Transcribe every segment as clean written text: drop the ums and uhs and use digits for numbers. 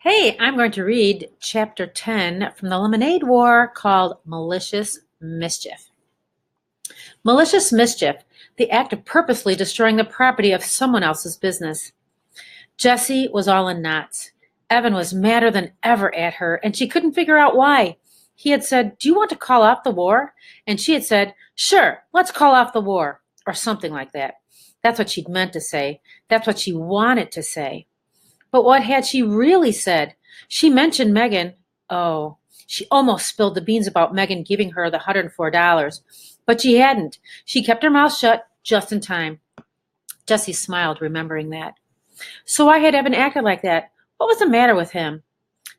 Hey, I'm going to read Chapter 10 from the Lemonade War called Malicious Mischief. Malicious mischief, the act of purposely destroying the property of someone else's business. Jessie was all in knots. Evan was madder than ever at her, and she couldn't figure out why. He had said, "Do you want to call off the war?" And she had said, "Sure, let's call off the war," or something like that. That's what she'd meant to say. That's what she wanted to say. But what had she really said? She mentioned Megan. Oh, she almost spilled the beans about Megan giving her the $104. But she hadn't. She kept her mouth shut just in time. Jessie smiled, remembering that. So why had Evan acted like that? What was the matter with him?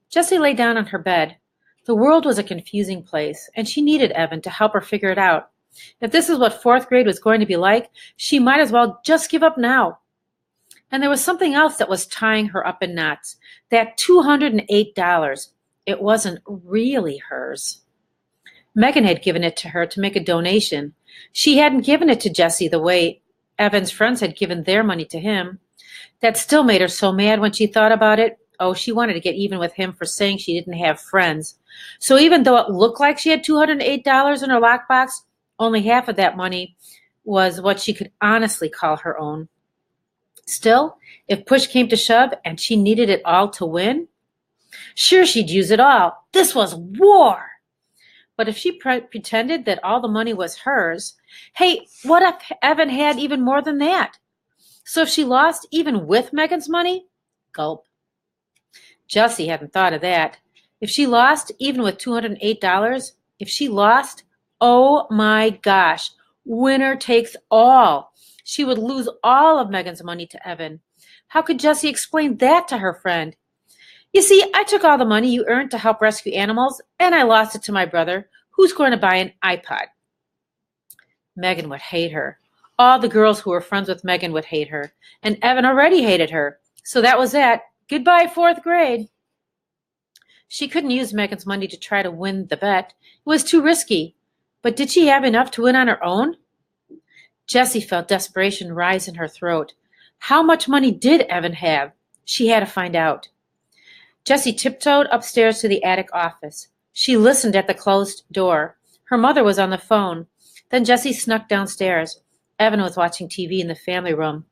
Jessie lay down on her bed. The world was a confusing place, and she needed Evan to help her figure it out. If this is what fourth grade was going to be like, she might as well just give up now. And there was something else that was tying her up in knots. That $208. It wasn't really hers. Megan had given it to her to make a donation. She hadn't given it to Jessie the way Evan's friends had given their money to him. That still made her so mad when she thought about it. Oh, she wanted to get even with him for saying she didn't have friends. So even though it looked like she had $208 in her lockbox, only half of that money was what she could honestly call her own. Still, if push came to shove and she needed it all to win, sure, she'd use it all. This was war. But if she pretended that all the money was hers, hey, what if Evan had even more than that? So if she lost even with Megan's money? Gulp. Jessie hadn't thought of that. If she lost even with $208, if she lost, oh my gosh, winner takes all. She would lose all of Megan's money to Evan. How could Jessie explain that to her friend? You see, I took all the money you earned to help rescue animals, and I lost it to my brother, who's going to buy an iPod. Megan would hate her. All the girls who were friends with Megan would hate her, and Evan already hated her. So that was that. Goodbye, fourth grade. She couldn't use Megan's money to try to win the bet. It was too risky. But did she have enough to win on her own? Jessie felt desperation rise in her throat. How much money did Evan have? She had to find out. Jessie tiptoed upstairs to the attic office. She listened at the closed door. Her mother was on the phone. Then Jessie snuck downstairs. Evan was watching TV in the family room.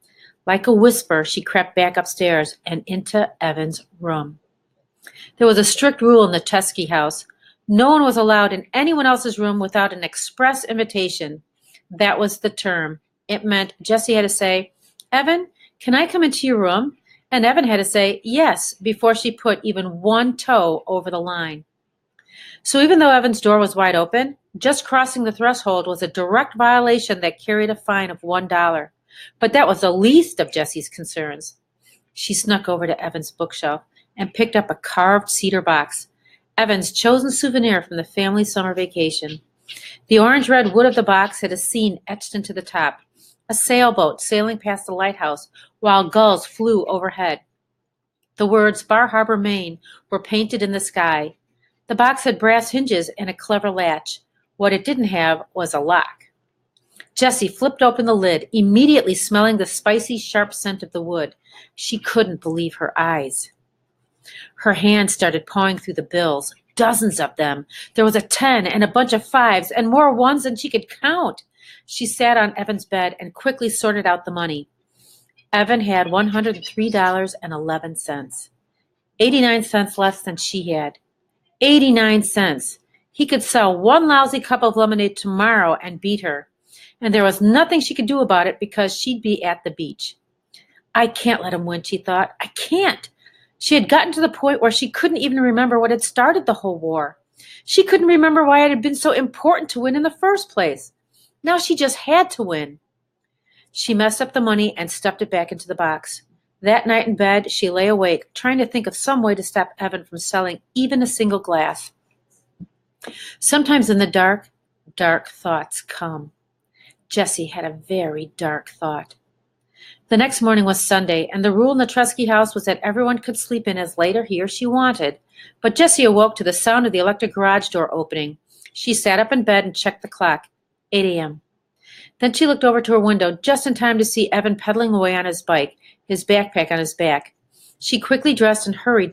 Like a whisper, she crept back upstairs and into Evan's room. There was a strict rule in the Chesky house. No one was allowed in anyone else's room without an express invitation. That was the term. It meant Jessie had to say, "Evan, can I come into your room?" And Evan had to say yes before she put even one toe over the line. So even though Evan's door was wide open, just crossing the threshold was a direct violation that carried a fine of $1. But that was the least of Jessie's concerns. She snuck over to Evan's bookshelf and picked up a carved cedar box, Evan's chosen souvenir from the family summer vacation. The orange-red wood of the box had a scene etched into the top, a sailboat sailing past the lighthouse while gulls flew overhead. The words Bar Harbor, Maine were painted in the sky. The box had brass hinges and a clever latch. What it didn't have was a lock. Jessie flipped open the lid, immediately smelling the spicy, sharp scent of the wood. She couldn't believe her eyes. Her hand started pawing through the bills, dozens of them. There was a 10 and a bunch of 5s and more 1s than she could count. She sat on Evan's bed and quickly sorted out the money. Evan had $103.11. 89 cents less than she had. 89 cents. He could sell one lousy cup of lemonade tomorrow and beat her. And there was nothing she could do about it because she'd be at the beach. I can't let him win, she thought. I can't. She had gotten to the point where she couldn't even remember what had started the whole war. She couldn't remember why it had been so important to win in the first place. Now she just had to win. She messed up the money and stuffed it back into the box. That night in bed, she lay awake, trying to think of some way to stop Evan from selling even a single glass. Sometimes in the dark, dark thoughts come. Jessie had a very dark thought. The next morning was Sunday, and the rule in the Tresky house was that everyone could sleep in as late or he or she wanted. But Jessie awoke to the sound of the electric garage door opening. She sat up in bed and checked the clock. 8 a.m. Then she looked over to her window just in time to see Evan pedaling away on his bike, his backpack on his back. She quickly dressed and hurried